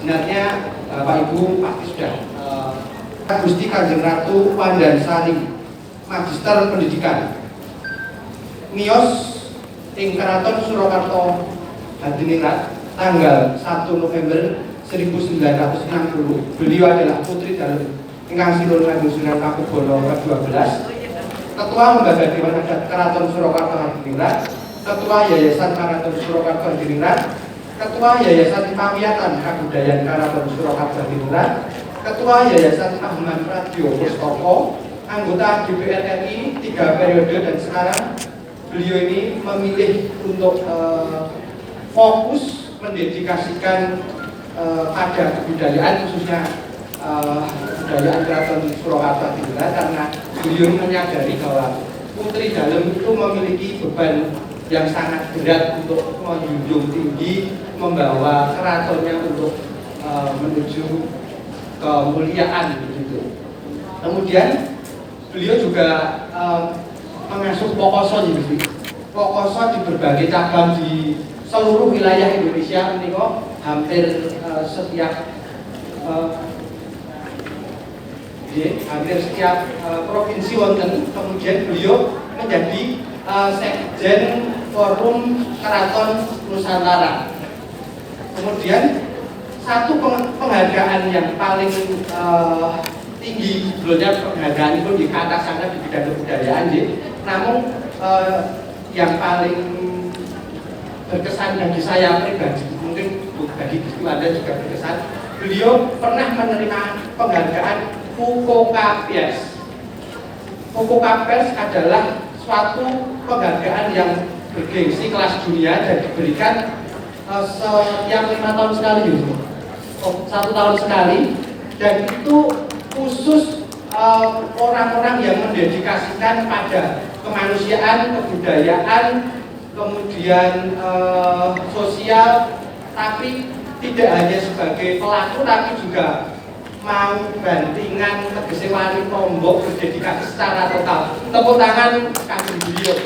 sebenarnya Bapak Ibu pasti sudah Gusti Kanjeng Ratu Wandansari Magister Pendidikan miyos ing Keraton Surakarta Hadiningrat tanggal 1 November 1960. Beliau adalah putri dalem ingkang sinuhun Kanjeng Sunan Pakubono ke-12, Ketua Lembaga Dewan Adat Keraton Surakarta Hadiningrat, Ketua Yayasan Keraton Surakarta Hadiningrat, Ketua Yayasan Pawiyatan Kabudayaan Keraton Surakarta Hadiningrat, Ketua Yayasan Ahmad Radio Pustaka, anggota DPR RI 3 periode, dan sekarang beliau ini memilih untuk fokus mendedikasikan pada kebudayaan, khususnya kebudayaan Keraton Surakarta Hadiningrat, karena beliau menyadari bahwa putri dalem itu memiliki beban yang sangat berat untuk menjunjung tinggi membawa keratonnya untuk menuju kemuliaan begitu. Kemudian beliau juga mengasuh Pokoso Pokoso di berbagai cabang di seluruh wilayah Indonesia. Meniko hampir setiap provinsi wonten. Kemudian beliau menjadi sekjen Forum Keraton Nusantara. Kemudian satu penghargaan yang paling tinggi, sebelumnya penghargaan itu di atas sana di bidang kebudayaan, namun yang paling berkesan bagi saya pribadi, mungkin bagi Gusti Wanda juga berkesan, beliau pernah menerima penghargaan Hugo Kapers. Hugo Kapers adalah suatu penghargaan yang bergengsi kelas dunia dan diberikan setiap 5 tahun sekali, 1 tahun sekali, dan itu khusus orang-orang yang mendedikasikan pada kemanusiaan, kebudayaan, kemudian sosial, tapi tidak hanya sebagai pelaku, tapi juga mau bantingan, tegese wali tombok, berdedikasi secara total. Tepuk tangan kagem beliau.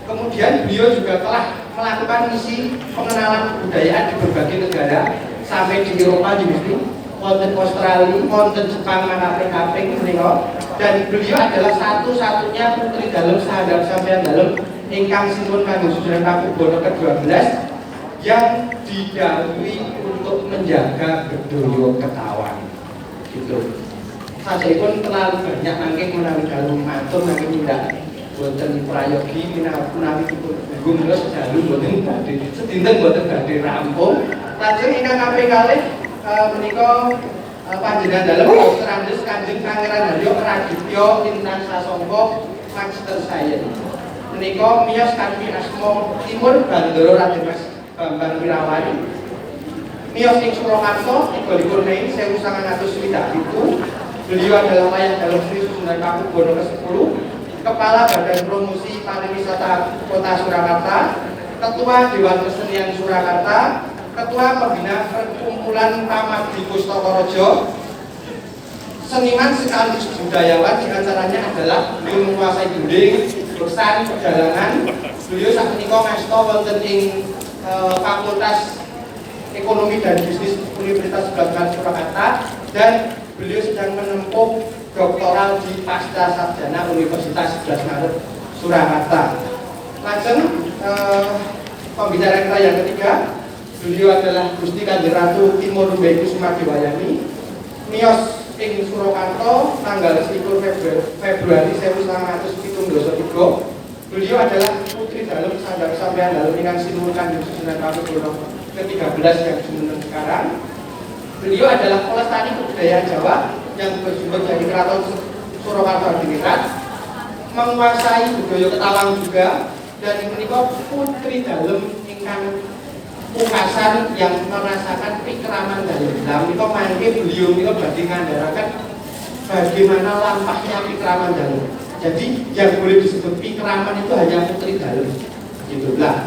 Kemudian beliau juga telah melakukan misi pengenalan kebudayaan di berbagai negara, sampai di Eropa di sini, wonten Australia, wonten Jepang, kaping menika, dan beliau adalah satu-satunya putri dalem sahabat sampeyan dalem ingkang sinuhun Kanjeng Sunan Pakubono ke-12 yang didhawuhi untuk menjaga budaya Ketawang. Gitu. Sajaipun terlalu banyak mangke menawi dalem matur mangke tindak boten prayogi menawi dipun gunggung terus dalu boten badhe sedinten boten badhe rampung. Lajeng ingkang kaping kalih menika panjenengan dalem Australis Kanjeng Pangeran Haryo Praditya Intan Sasongko Magister Sains. Menika miyos kanthi asma Timur Bandara Raden Mas Bambang Wirawani. Miyos ing Surakarta 29 Mei 1967. Beliau adalah wayah dalem Sri Sunan Pakubono ke-10, Kepala Badan Promosi Pariwisata Kota Surakarta, Ketua Dewan Kesenian Surakarta, Ketua Pembina Perkumpulan Pamadi Pustaka, seniman sekaligus budayawan. Di antaranya adalah beliau menguasai gending, lukisan, perjalanan. Beliau saat menika ngasta wonten ing Fakultas Ekonomi dan Bisnis Universitas Bladman Surakarta, dan beliau sedang menempuh doktoral di Pasca Sarjana Universitas 11 Maret Surakarta. Lajeng pembicara kita yang ketiga, beliau adalah Gusti Kanjeng Ratu Timur Lumbe Kusuma Dewayani, miyos ing Surakarta tanggal 1 Februari 1973. Beliau adalah putri dalem sadar sampeyan dalem ingkang sinuhun Kanjeng Sunan Pakubono ke-13 yang jumeneng sekarang. Beliau adalah pelestari kebudayaan Jawa yang bersumber dari Keraton Surakarta Hadiningrat, menguasai budaya Ketawang juga, dan menika putri dalem ingkang pungkasan yang merasakan pikraman dalem. Lah menika mangke beliau menika badhe ngandharaken bagaimana lampahnya pikraman dalem. Jadi yang boleh disebut pikraman itu hanya putri dalem. Gitu lah.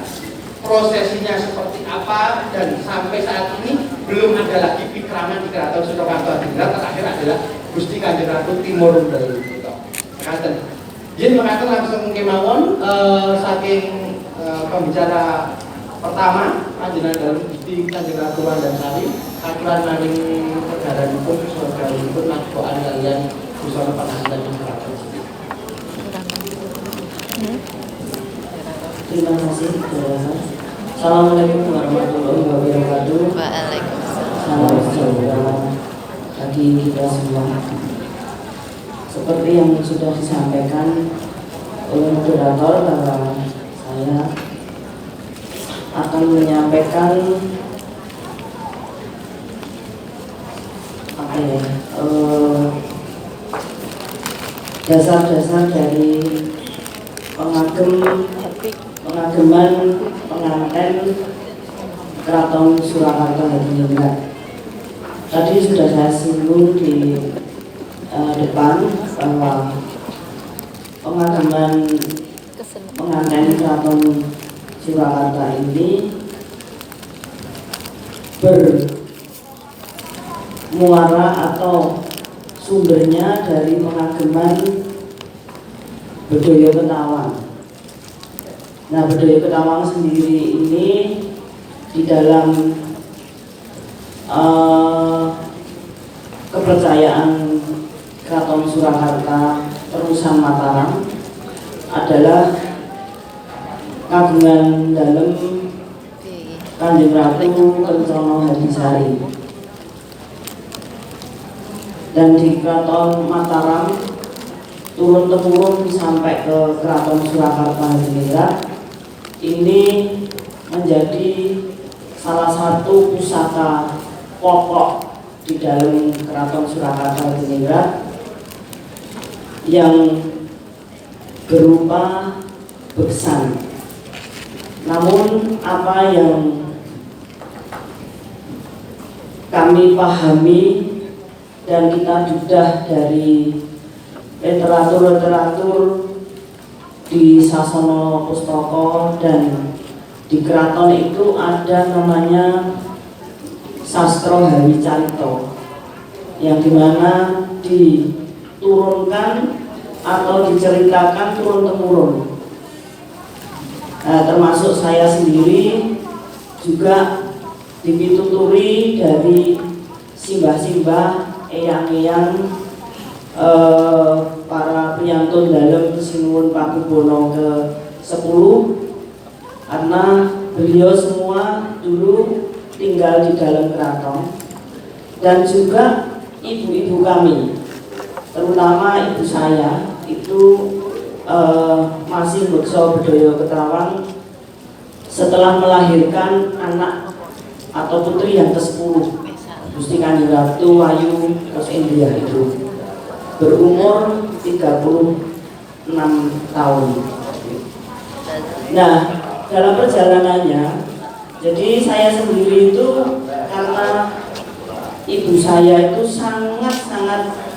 Prosesinya seperti apa, dan sampai saat ini belum ada lagi pikraman di Keraton Surakarta Hadiningrat. Terakhir adalah Gusti Kanjeng Ratu Timur Lumbe gitu. Ngaten. Yen mekaten langsung kemawon saking pembicara pertama panjenengan dalam Gusti Kanjeng Ratu Wandansari aturan maring negaripun saudaripun majukan kalian busana penghasilan masyarakat. Terima kasih. Assalamualaikum warahmatullahi wabarakatuh. Waalaikumsalam. Salam sejahtera bagi kita semua. Seperti yang sudah disampaikan oleh moderator bahwa saya akan menyampaikan dasar-dasar dari pengageman pengantin Keraton Surakarta Hadiningrat. Tadi sudah saya singgung di depan bahwa pengageman pengantin Keraton Surakarta ini bermuara atau sumbernya dari pengageman Bedhaya Ketawang. Nah, Bedhaya Ketawang sendiri ini di dalam kepercayaan Keraton Surakarta Terusan Mataram adalah kagungan dalam Kanjeng Ratu Kencana Hadisari. Dan di Keraton Mataram turun-temurun sampai ke Keraton Surakarta Hadiningrat ini menjadi salah satu pusaka pokok di dalam Keraton Surakarta Hadiningrat yang berupa beksan. Namun apa yang kami pahami dan kita dudah dari literatur di Sasana Pustaka dan di keraton itu ada namanya Sastra Haricarita yang dimana diturunkan atau diceritakan turun-temurun. Nah, termasuk saya sendiri juga dipituturi dari simbah-simbah, eyang-eyang para priyantun dalam Sinuwun Pakubono ke-10, karena beliau semua dulu tinggal di dalam keraton, dan juga ibu-ibu kami, terutama ibu saya itu masih Beksa Bedhaya Ketawang setelah melahirkan anak atau putri yang ke-10, Gusti Kanjeng Ratu Ayu Ros India itu berumur 36 tahun. Nah, dalam perjalanannya, jadi saya sendiri itu karena ibu saya itu sangat-sangat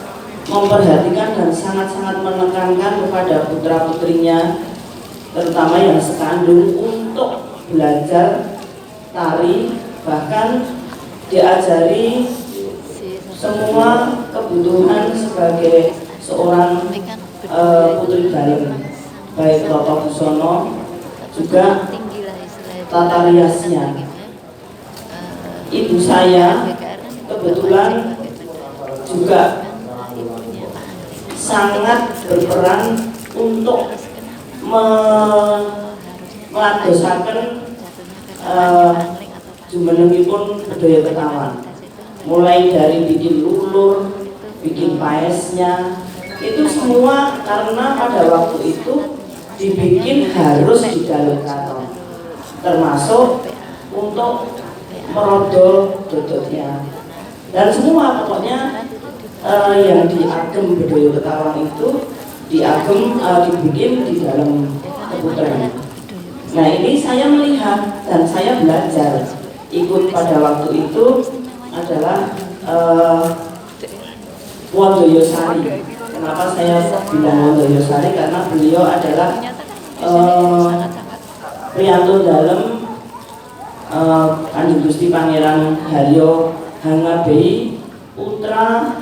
memperhatikan dan sangat-sangat menekankan kepada putra-putrinya, terutama yang sekandung, untuk belajar tari, bahkan diajari semua kebutuhan sebagai seorang putri dalam, baik tata busana juga tata riasnya. Ibu saya kebetulan juga sangat berperan untuk meladosaken jumenengipun Bedhaya Ketawang, mulai dari bikin lulur, bikin paesnya, itu semua karena pada waktu itu dibikin harus di dalam keraton, termasuk untuk merodol dodotnya, dan semua pokoknya yang diagem Bedhaya Ketawang itu dibikin di dalam keputren. Nah, ini saya melihat dan saya belajar ikut pada waktu itu adalah Wondayosari. Kenapa saya bilang Wondayosari? Karena beliau adalah priyantun dalem Kanjeng Gusti Pangeran Haryo Hangabei putra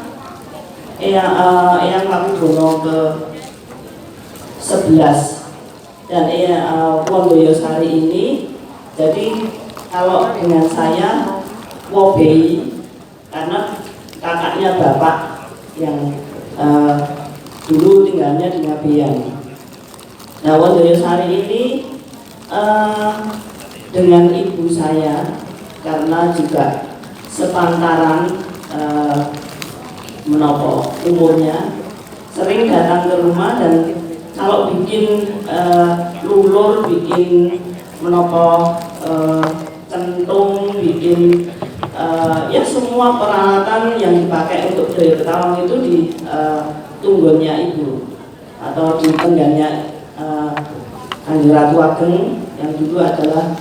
Eyang Pakubono ke-11. Dan Wondojosari ini, jadi kalau dengan saya Wobei, karena kakaknya bapak yang dulu tinggalnya di Ngabean. Nah, Wondojosari ini dengan ibu saya, karena juga sepantaran menopo umurnya, sering datang ke rumah, dan kalau bikin lulur, bikin menopo centung, bikin ya semua peralatan yang dipakai untuk budaya Ketawang itu di tunggonnya ibu atau di tenggannya Kanjeng Ratu Ageng yang dulu adalah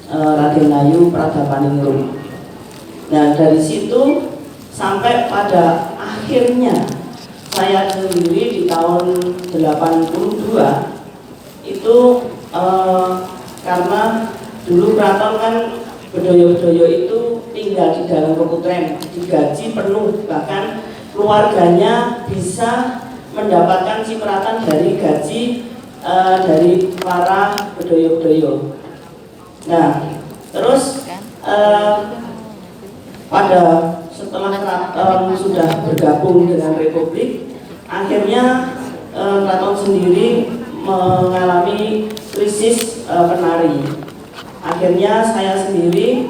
Raden Ayu Pradapaningrum. Nah, dari situ sampai pada akhirnya saya sendiri di tahun 82 itu karena dulu keraton kan Bedoyo-bedoyo itu tinggal di dalam keputren, digaji penuh, bahkan keluarganya bisa mendapatkan cipratan dari gaji dari para bedoyo-bedoyo. Nah, terus pada setelah keraton sudah bergabung dengan Republik, akhirnya keraton sendiri mengalami krisis penari. Akhirnya saya sendiri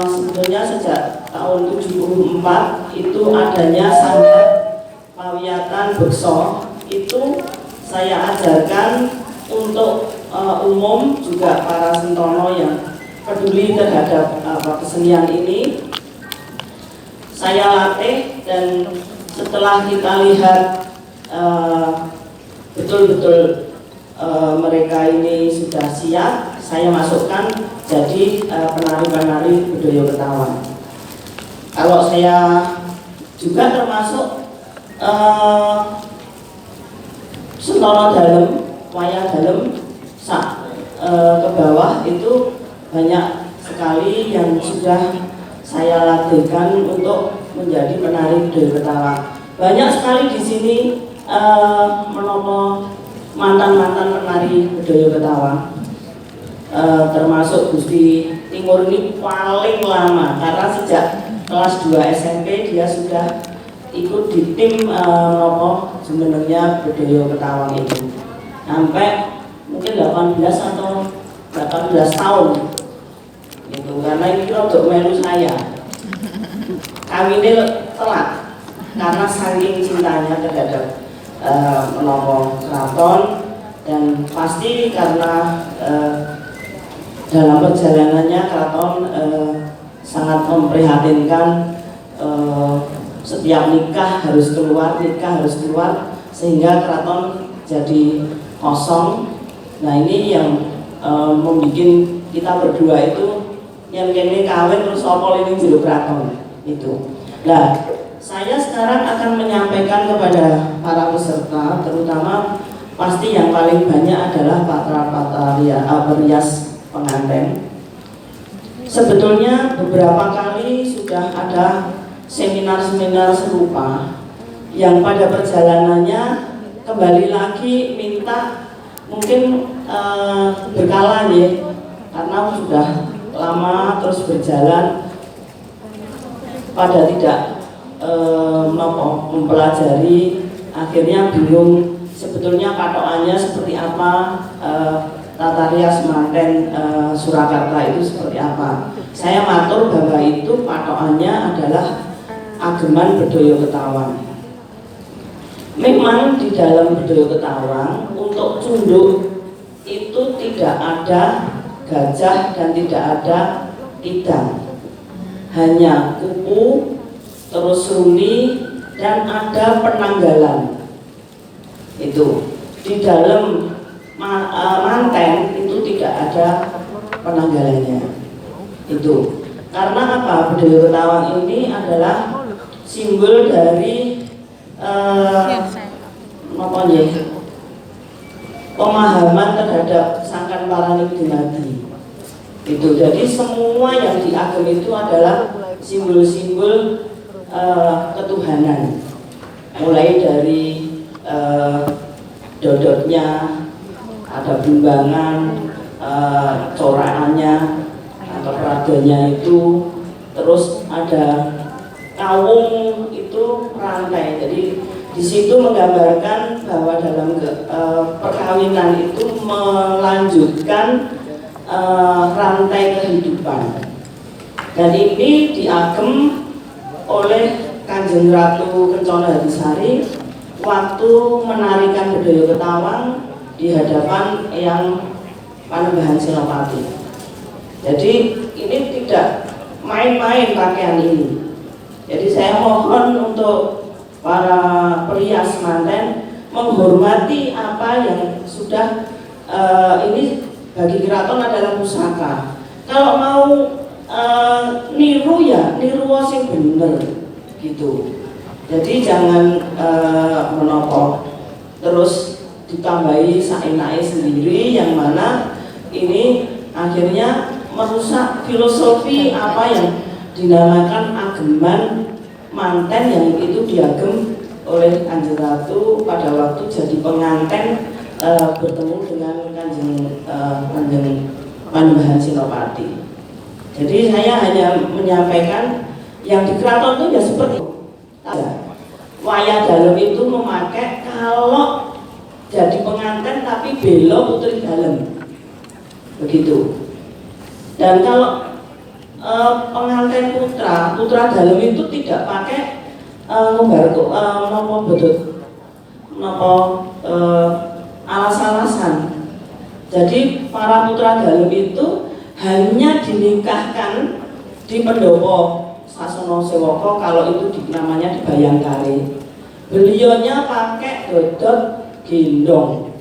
sebetulnya sejak tahun 74 itu adanya sanggar pawiyatan bekso, itu saya ajarkan untuk umum, juga para sentono yang peduli terhadap kesenian ini saya latih. Dan setelah kita lihat betul-betul mereka ini sudah siap, saya masukkan jadi penari-penari budaya Ketawang. Kalau saya juga termasuk sentono dalem, wayang dalem ke bawah itu banyak sekali yang sudah saya latihkan untuk menjadi penari budaya Ketawang. Banyak sekali di sini menopo mantan-mantan penari budaya Ketawang, termasuk Gusti Timur ini paling lama, karena sejak kelas 2 SMP dia sudah ikut di tim menopo sebenarnya budaya Ketawang itu sampai mungkin 18 atau 18 tahun gitu. Karena ini untuk melu saya kami ini telat karena saking cintanya terhadap menopo keraton, dan pasti karena dalam perjalanannya keraton sangat memprihatinkan, setiap nikah harus keluar, sehingga keraton jadi kosong. Nah, ini yang membuat kita berdua itu yang kene kawin terus apa ini jero keraton itu. Nah, saya sekarang akan menyampaikan kepada para peserta, terutama pasti yang paling banyak adalah patra-patra perias pengantin. Sebetulnya beberapa kali sudah ada seminar-seminar serupa yang pada perjalanannya kembali lagi minta mungkin berkala ya, karena sudah lama terus berjalan pada tidak mempelajari, akhirnya bingung sebetulnya patokannya seperti apa, tata rias manten Surakarta itu seperti apa. Saya matur bahwa itu patokannya adalah ageman Bedoyo Ketawang. Memang di dalam Bedoyo Ketawang untuk cunduk itu tidak ada gajah dan tidak ada idang, hanya kupu, terus runi, dan ada penanggalan. Itu di dalam manten itu tidak ada penanggalannya. Itu karena apa? Bedoyo Ketawang ini adalah simbol dari pemahaman terhadap Sangkan Paraning Dumadi. Itu jadi semua yang diagem itu adalah simbol-simbol ketuhanan, mulai dari dodotnya ada bumbangan, corakannya atau peradanya itu, terus ada kawung itu rantai. Jadi di situ menggambarkan bahwa dalam perkawinan itu melanjutkan rantai kehidupan. Dan ini diagem oleh Kanjeng Ratu Kencana Hadisari waktu menarikan Bedoyo Ketawang di hadapan Eyang Panembahan Senopati. Jadi ini tidak main-main pakaian ini. Jadi saya mohon untuk para perias manten menghormati apa yang sudah ini bagi keraton adalah pusaka. Kalau mau niru ya niru sing bener gitu. Jadi jangan menopo terus ditambahi saenake sendiri yang mana ini akhirnya merusak filosofi apa yang dinamakan ageman manten yang itu diagem oleh Kanjeng Ratu pada waktu jadi pengantin bertemu dengan Kanjeng Panembahan Senopati. Jadi saya hanya menyampaikan yang di keraton itu ya seperti wayah dalem itu memakai kalau jadi pengantin tapi belo putri dalem begitu. Dan kalau pengantin putra dalem itu tidak pakai nopo bedut nopo alas-alasan. Jadi para putra dalem itu hanya dinikahkan di pendopo Sasono Sewoko, kalau itu namanya di Bayangkari. Beliaunya pakai dodot gendong.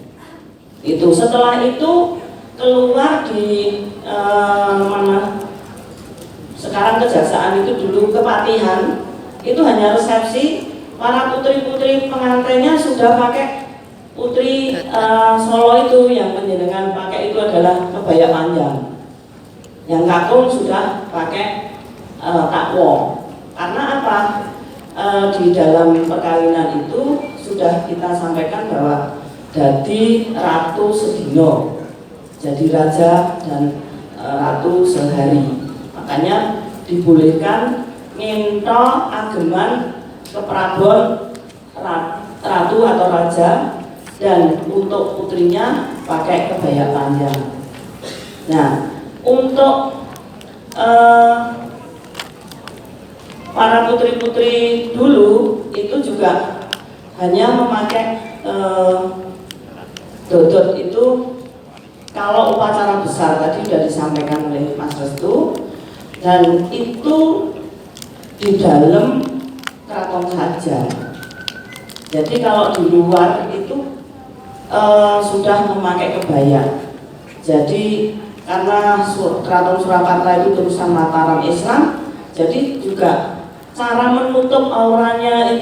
Itu setelah itu keluar di mana sekarang Kejaksaan itu dulu Kepatihan, itu hanya resepsi. Para putri-putri pengantinnya sudah pakai putri Solo itu yang menjenengan pakai itu adalah kebaya panjang. Yang kakung sudah pakai takwo. Karena apa? Di dalam perkawinan itu sudah kita sampaikan bahwa dadi ratu sedino, jadi raja dan ratu sehari. Makanya dibolehkan nginto ageman keprabon ratu atau raja, dan untuk putrinya pakai kebaya panjang. Nah, untuk para putri-putri dulu itu juga hanya memakai dodot itu kalau upacara besar, tadi sudah disampaikan oleh Mas Restu, dan itu di dalam keraton saja. Jadi kalau di luar itu sudah memakai kebaya. Jadi karena keraton Surakarta itu terusan Mataram Islam, jadi juga cara menutup auratnya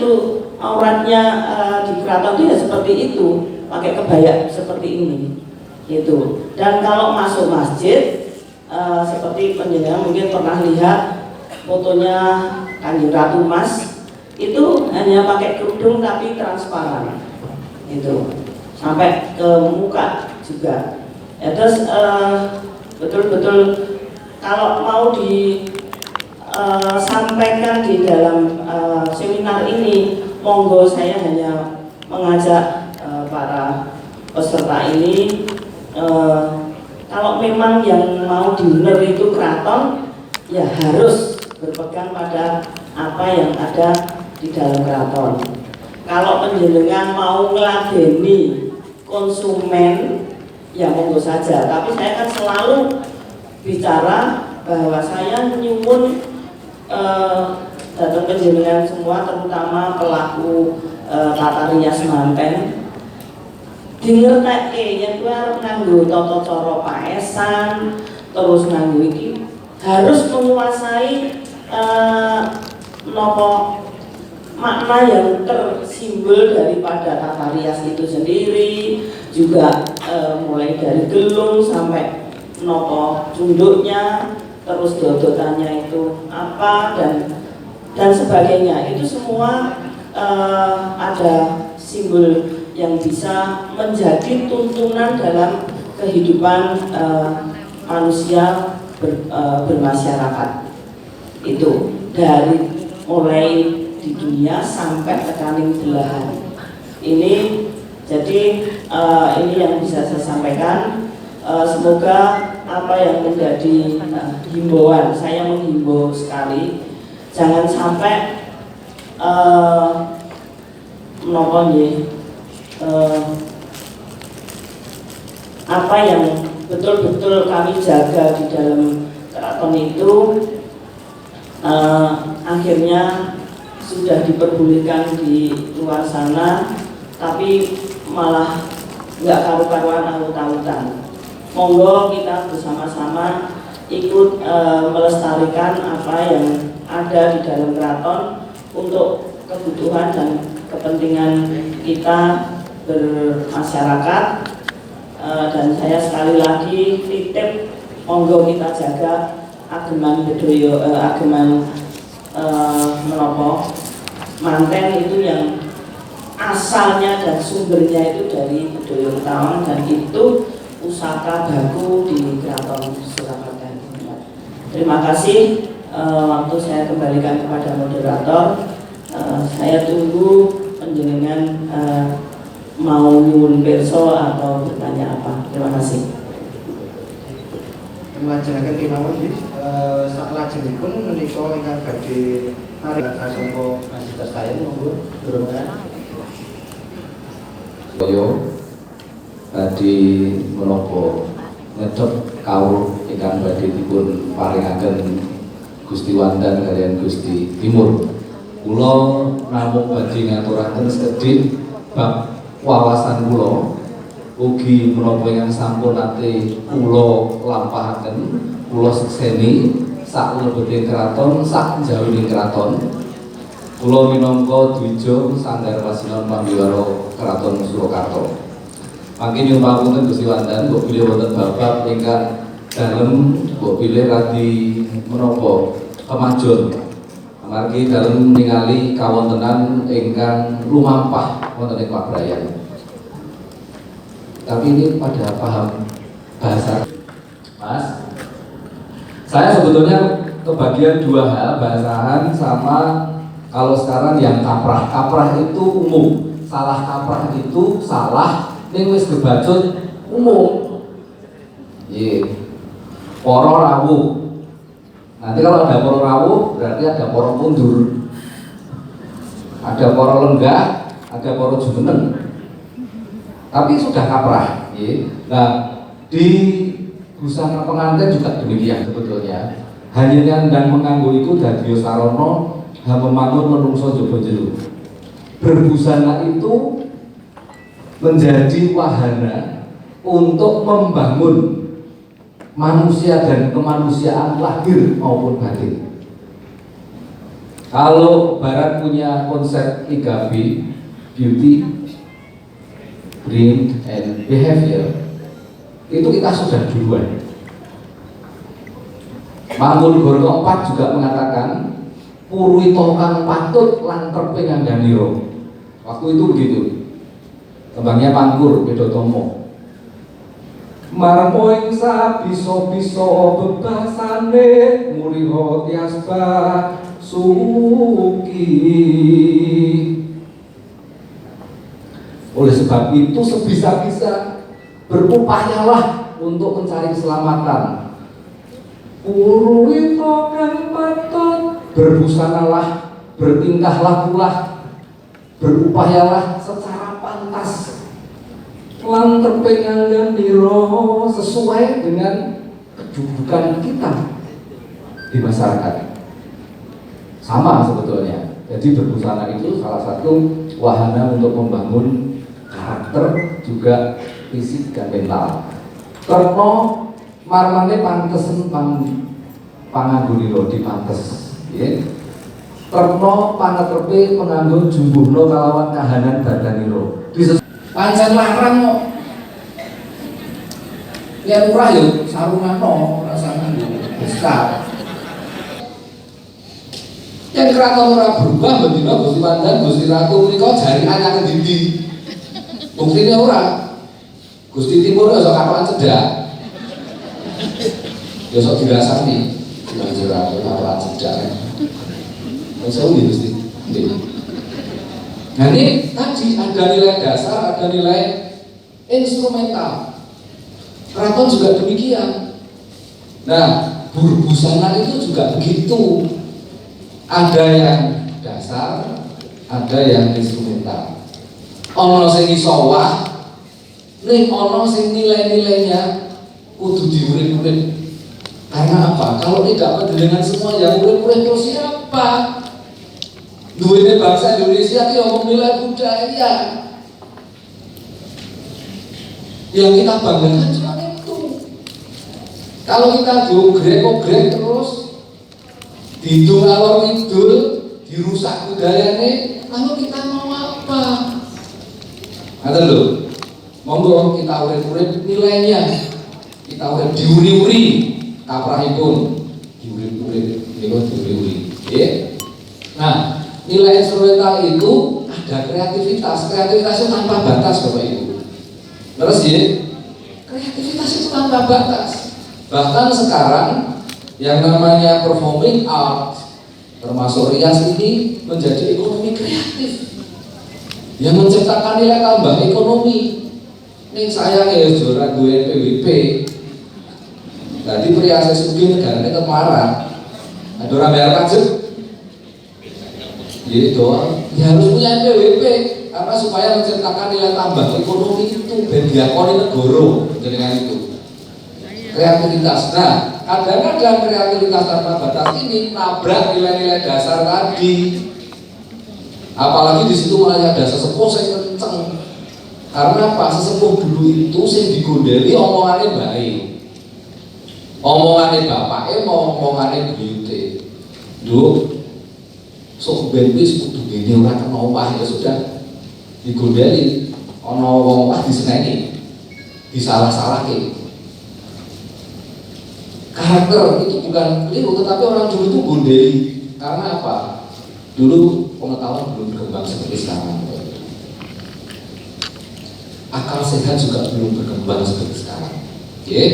di keraton itu ya seperti itu, pakai kebaya seperti ini gitu. Dan kalau masuk masjid seperti penjenengan mungkin pernah lihat fotonya Kanjeng Ratu Mas, itu hanya pakai kerudung tapi transparan gitu sampai ke muka juga ya. Terus betul-betul kalau mau sampaikan di dalam seminar ini, monggo saya hanya mengajak para peserta ini kalau memang yang mau diuner itu keraton, ya harus berpegang pada apa yang ada di dalam keraton. Kalau penjenengan mau ngeladeni konsumen, ya monggo saja. Tapi saya kan selalu bicara bahwa saya nyuwun datang penjenengan semua, terutama pelaku tata rias manten, dingerteke yen kuwi arep nganggo tata cara paesan, terus nganggo iki harus menguasai nopo makna yang tersimbol daripada tata rias itu sendiri, juga mulai dari gelung sampai nopo cunduknya, terus dodotannya itu apa dan sebagainya. Itu semua ada simbol yang bisa menjadi tuntunan dalam kehidupan manusia bermasyarakat. Itu dari mulai di dunia sampai ke kaning belahan. Ini jadi ini yang bisa saya sampaikan. Semoga apa yang menjadi himbauan, saya menghimbau sekali, jangan sampai apa yang betul-betul kami jaga di dalam keraton itu akhirnya sudah diperbolehkan di luar sana, tapi malah nggak karu-karuan alut-alutan. Monggo kita bersama-sama ikut melestarikan apa yang ada di dalam keraton untuk kebutuhan dan kepentingan kita bermasyarakat. Dan saya sekali lagi titip, monggo kita jaga ageman bedoyo, ageman menopo manten itu yang asalnya dan sumbernya itu dari Bedoyo Ketawang, dan itu pusaka baku di Keraton Surakarta. Terima kasih. Waktu saya kembalikan kepada moderator. Saya tunggu penjenengan mau nyuwun pirsa atau bertanya apa. Terima kasih. Melajengaken kemawon nggih, saklajengipun menika ingkang badhe narik kasangka Mas saya monggo durungan. Koyo tadi menapa ngedhep kawruh ingkang badhe dipun paringaken Gusti Wandan kaliyan Gusti Timur. Kula namung badhe ngaturaken sekedhik bab wawasan kula, ugi menapa ingkang sampun nate kula lampahaken, kula sekseni sak lebeting keraton, sak jawining keraton. Kula minangka dwija Sanggar Wasinon Pambiwara Keraton Surakarta. Mangke nyuwun pamunten Gusti Wandan, mbok bilih wonten babab ingkang dalem, mbok bilih radi menapa kemajon. Amargi dalem ningali kawontenan ingkang lumampah wonten ing Pabrayan. Tapi ini pada paham bahasa, Mas. Saya sebetulnya kebagian dua hal, bahasahan sama kalau sekarang yang kaprah. Kaprah itu umum, salah kaprah itu salah, ning wis kebacut umum. Iya. Poro rawuh. Nanti kalau ada poro rawuh berarti ada poro mundur. Ada poro lenggah, ada poro jumeneng. Tapi sudah kaprah. Iya. Nah, di busana pengantin juga demikian sebetulnya. Hanya yang menganggo iku dadi sarana membangun menungso jaba jero. Berbusana itu menjadi wahana untuk membangun manusia dan kemanusiaan lahir maupun batin. Kalau Barat punya konsep 3B, beauty, brain, and behavior, itu kita sudah duluan. Mangkunegara 4 juga mengatakan Purwito kang patut lan treping ngandhanira. Waktu itu begitu. Tembangnya Pangkur Bedotomo. Marmo ing sabisa-bisa bebasane muliha tiasba suki. Oleh sebab itu sebisa-bisa berupayalah untuk mencari keselamatan. Purwito kang patut, berbusanalah, bertingkah lakulah, berupayalah secara pantas, lan terpengang niro sesuai dengan kedudukan kita di masyarakat. Sama sebetulnya. Jadi berbusana itu salah satu wahana untuk membangun karakter, juga fisik dan mental. Karena marmane pantesen panganggonira dipantes. Nggih. Terno panetrepe penganggo jumbuhna kalawan kahanan badanira. Pancen larang kok. Yen ora yo sarungano rasa nganggo besar. Yen keraton ora berubah bendina Gusti Wandan Gusti Ratu menika jari anyar ngendi. Buktinya orang Gusti Timur ya sok kapan cedak. Ya sok dirasani. Dilanjurkan kapan cedak. Masa ini Gusti. Nah ini tadi ada nilai dasar, ada nilai instrumental. Keraton juga demikian. Nah, busana itu juga begitu. Ada yang dasar, ada yang instrumental. Ono sing iso wah, ning ono sing nilai-nilainya kudu diurip-urip. Karena apa? Kalau tidak mendengar semua yang urip-urip terus siapa? Duitnya bangsa Indonesia itu ngomong nilai budaya. Yang kita banggakan cuma itu. Kalau kita diogrek-ogrek terus, didung alor idul, dirusak budayanya, lalu kita mau apa? Ada loh, monggo kita urip-urip nilainya, kita urip diuri-uri, kaprahipun diuri-uri, diuri-uri. Nah, nilai instrumental itu ada kreativitas itu tanpa batas Bapak Ibu. Terus ya, kreativitas itu tanpa batas. Bahkan sekarang yang namanya performing art, termasuk rias ini menjadi ekonomi kreatif yang menciptakan nilai tambah ekonomi. Ini saya kayak juara 2 PWP. Tadi priasa sugi negaranya kemarin. Ada orang bayar pajak. Jadi doang. Ya harus punya PWP karena supaya menciptakan nilai tambah ekonomi itu ben diakoni negara dengan itu. Kreativitas. Nah, kadang-kadang kreativitas tanpa batas ini nabrak nilai-nilai dasar tadi. Apalagi di situ malah ada sesepuh yang kenceng. Karena Pak sesepuh dulu itu sing digondeli omongannya baik. Omongannya bapaknya mau omongannya buyute. Duh, sok ben wis kudu gene ora kena omah ya sudah. Digondeli ana wong omah diseneni. Disalah-salahke. Karakter itu bukan keliru, tetapi orang dulu itu gondeli. Karena apa? Dulu pengetahuan belum berkembang seperti sekarang. Akal sehat juga belum berkembang seperti sekarang. Oke?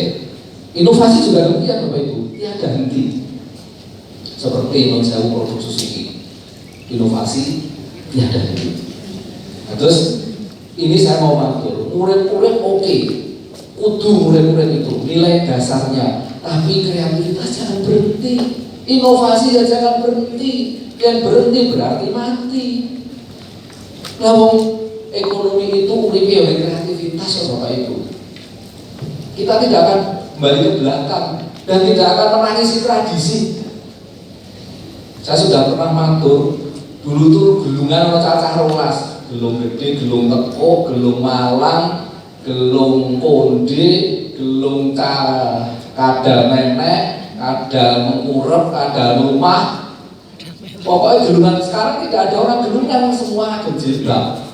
Inovasi juga demikian Bapak Ibu, tiada henti. Seperti Indonesia produk Suzuki, inovasi tiada henti. Nah, terus ini saya mau matur, murid-murid oke, kudu murid-murid itu nilai dasarnya, tapi kreativitas jangan berhenti, inovasi ya jangan berhenti. Yang berhenti berarti mati. Nah, ekonomi itu uripe oleh kreativitas ya Bapak Ibu. Kita tidak akan kembali ke belakang dan tidak akan menangisi tradisi. Saya sudah pernah matur, dulu tuh gelungan ono cacah rolas, gelung gede, gelung teko, gelung malang, gelung konde, gelung kadal nenek, kadal mengurep, kadal rumah. Pokoknya gelungan sekarang tidak ada orang gelungan, semua gejilbab.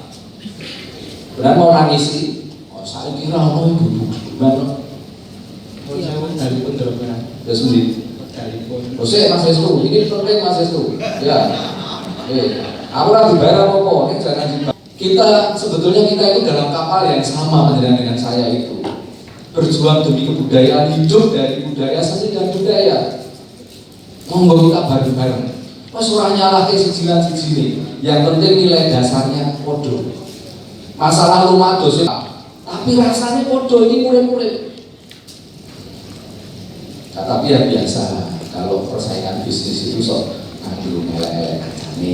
Benar mau nangisi? Oh, saya kira orang ibu gelungan. Dari penderbangan. Ya sendiri. Oh, saya Mas Estu, ini penting Mas Estu. Ya. Aku lagi bayar apa-apa, ini jangan dibayar. Kita sebetulnya itu dalam kapal yang sama dengan saya itu. Berjuang demi kebudayaan, hidup dari budaya seni dan budaya. Monggo kita bareng-bareng. Mas ora nyalahke siji-siji. Yang penting nilai dasarnya podo. Masalah lumados tapi rasanya podo ini murid-murid. Nah, tapi yang biasa kalau persaingan bisnis itu sok ngambil nilai kerjane,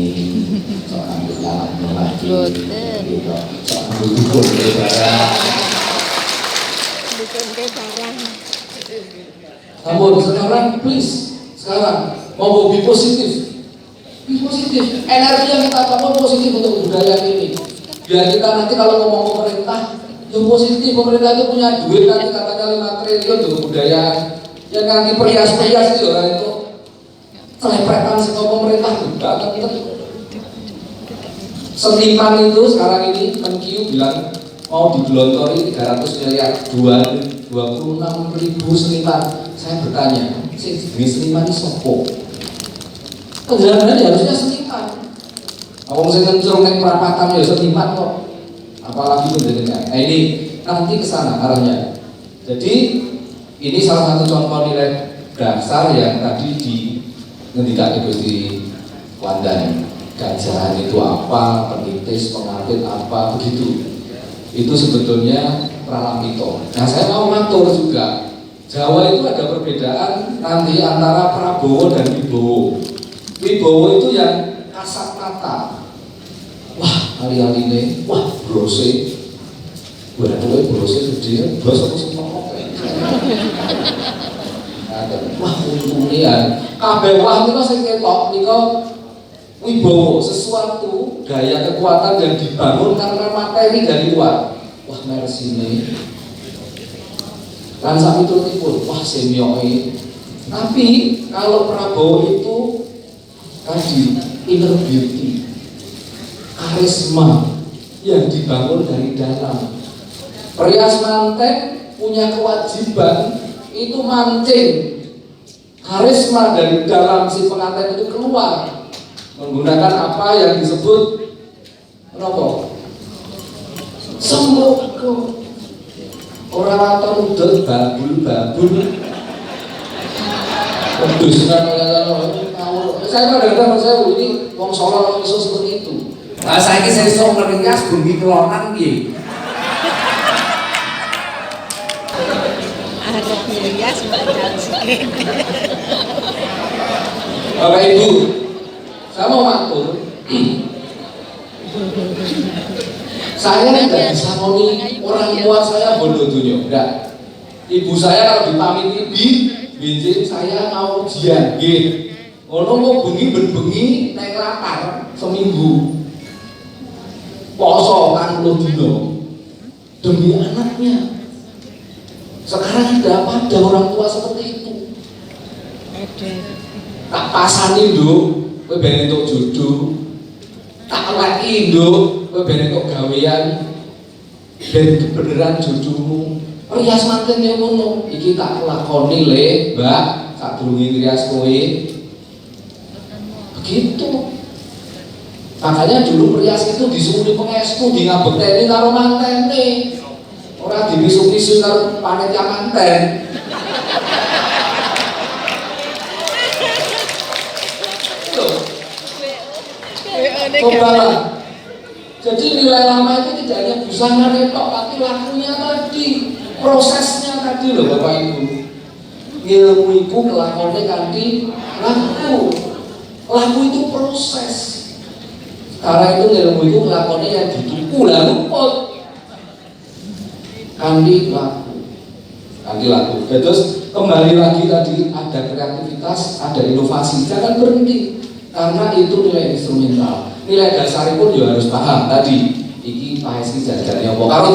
sok ngambil nyalah gitu, sok ngambil dukun barang. Namun sekarang please, sekarang mau be positif. Positif, energi yang kita bangun positif untuk budaya ini. Biar kita nanti kalau ngomong pemerintah, yang positif, pemerintah itu punya duit nanti katanya 5 triliun untuk budaya. Yang nanti perias-perias itu orang itu selepretan semua pemerintah juga. Seniman itu sekarang ini Menkyu bilang mau digelontori 300 miliar 26.000 seniman. Saya bertanya, seniman ini sopo? Penjelasannya harusnya seniman. Kalau saya ngencurung neng perapatan ya seniman kok. apalagi pendidikan. Nah ini nanti ke sana arahnya. Jadi ini salah satu contoh nilai dasar yang tadi ngendikan Gusti Wandani. Gajahan itu apa, penitis, pengantin apa, begitu. Itu sebetulnya pralamito. Nah saya mau ngatur juga. Jawa itu ada perbedaan nanti antara Prabowo dan Wibowo. Wibowo itu yang kasat mata. Wah, ali-aline, wah brose. Boleh brose gede, bros aku semua. Wah, untungnya kabeh wah niku sing ketok niku Wibowo, sesuatu gaya kekuatan yang dibangun karena materi dari luar. Wah, mersine. Lan sak pitulipun, wah semioke. Tapi kalau Prabowo itu tadi inner beauty, karisma yang dibangun dari dalam. Perias manten punya kewajiban itu mancing karisma dari dalam si pengantin itu keluar menggunakan apa yang disebut apa? Semboko. Orang atau udah babul. Pedus kan saya kadang-kadang saya ini wong Solo iso seperti itu. Nah saiki sesuk ngerias bumi kelonan piye? Arep ngerias badan sikit. Bapak Ibu, saya mau matur. Saya tidak bisa ngomong orang tua saya bodoh dunia, enggak. Ibu saya kalau dipamit binjing saya mau ujian, nggih. Ono mau bengi nek lapar seminggu. Poso kan dino demi anaknya. Sekarang ada orang tua seperti itu. Tak pasani nduk, kowe ben entuk jodoh. Tak lagi nduk, kowe ben entuk gawean. Ben beneran jodohmu. Rias manten yo ngono. Iki tak lakoni le, Mbak, sadurunge rias kowe. Begitu. Makanya dulu rias itu disuruh pengestu, di ngabekteni karo mantene. Ora dibisu-bisu karo panitia manten. Coba. Jadi nilai lama itu tidak hanya busana tok, tapi lakunya tadi, prosesnya tadi loh Bapak Ibu. Ilmu itu kelakonnya kanthi laku. Laku itu proses. Karena itu ilmu itu kelakonnya yang dituku lah luput. Kanthi laku. Terus kembali lagi tadi ada kreativitas, ada inovasi. Jangan berhenti. Karena itu nilai instrumental. Nilai dasar pun juga harus paham tadi. Iki Pak Heski jajarnya apa? Kalau